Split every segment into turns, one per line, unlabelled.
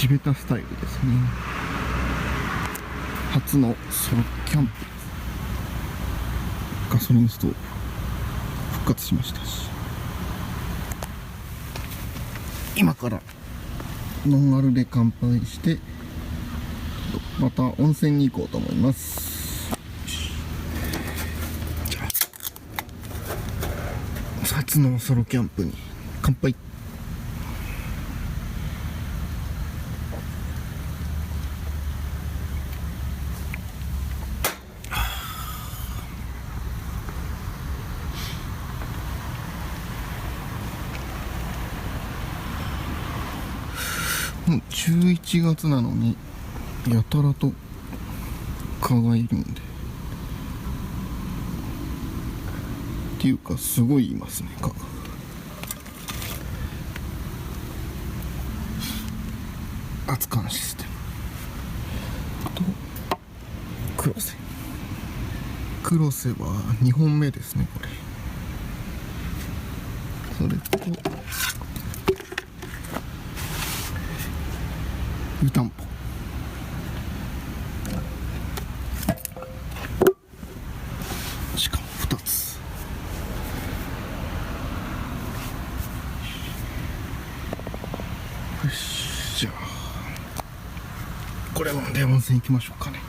地べたスタイルですね。初のソロキャンプです。ガソリンストーブ復活しましたし、今からノンアルで乾杯してまた温泉に行こうと思います。じゃあ初のソロキャンプに乾杯。もう11月なのにやたらと蚊がいるんで、っていうかすごいいますね、蚊が。熱燗システムと黒瀬は2本目ですね、これ。それと湯たんぽ、しかも2つ。よし、じゃあこれ飲んで温泉行きましょうかね。よ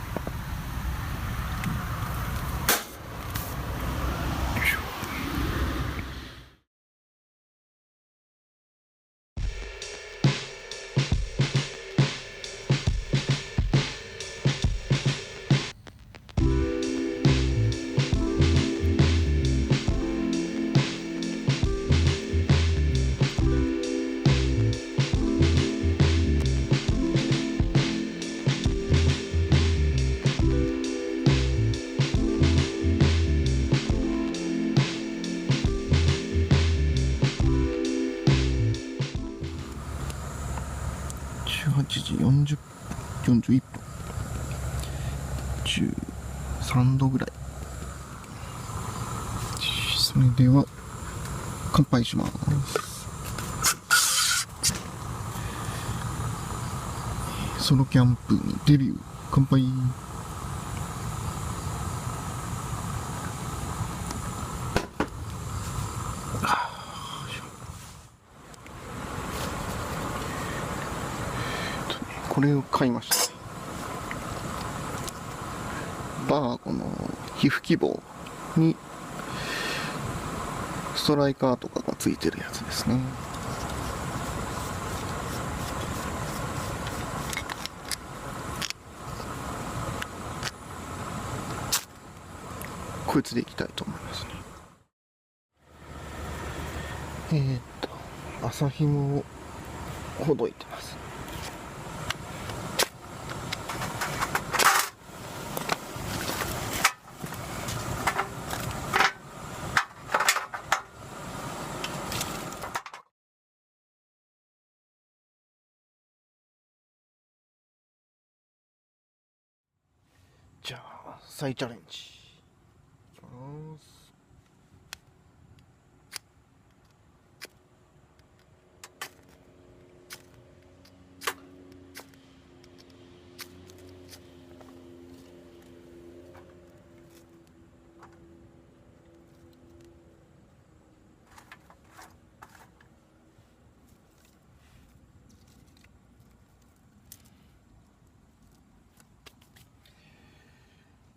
いしょ。18時41分、13度ぐらい。それでは乾杯します。ソロキャンプにデビュー、乾杯。これを買いました。バーゴの皮膚希望にストライカーとかがついてるやつですね。こいつでいきたいと思いますね。麻紐をほどいてます。じゃあ再チャレンジいきます。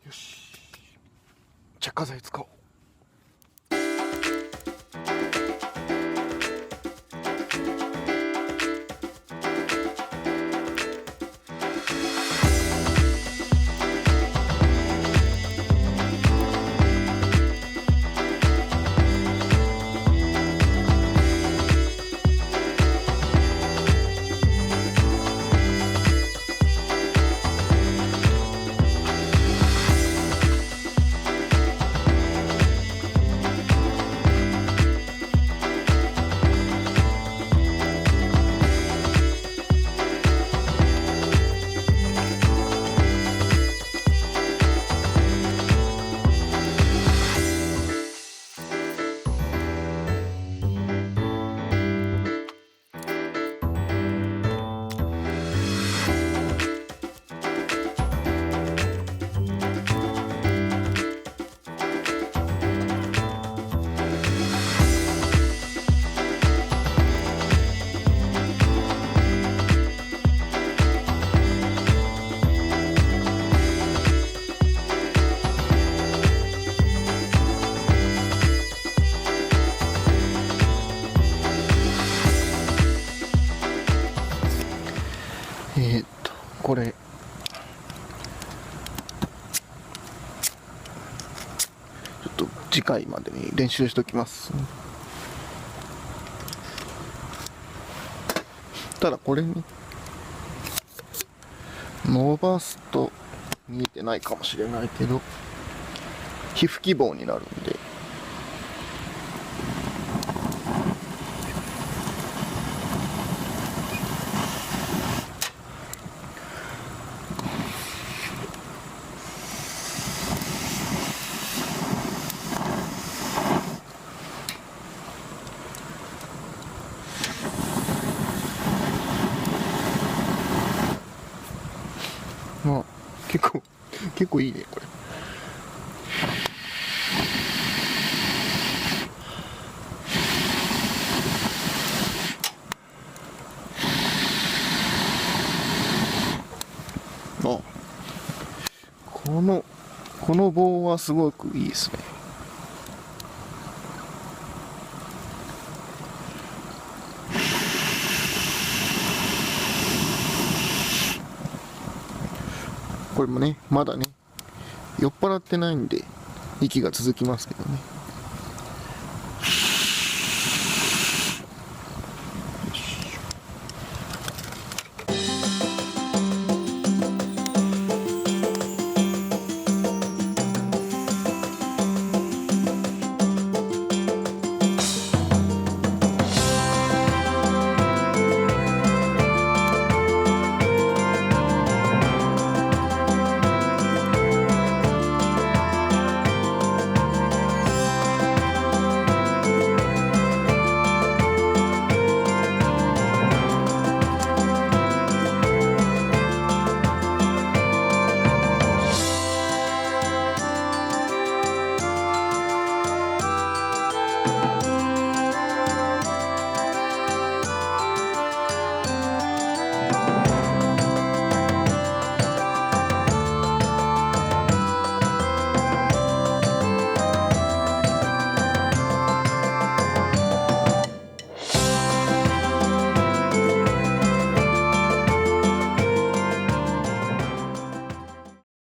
よし、着火剤使おう。次回までに練習しときます。ただこれね、伸ばすと見えてないかもしれないけど、皮膚希望になるんで、まあ結構いいねこれ。あ、この棒はすごくいいですね。これもね、まだね、酔っ払ってないんで息が続きますけどね。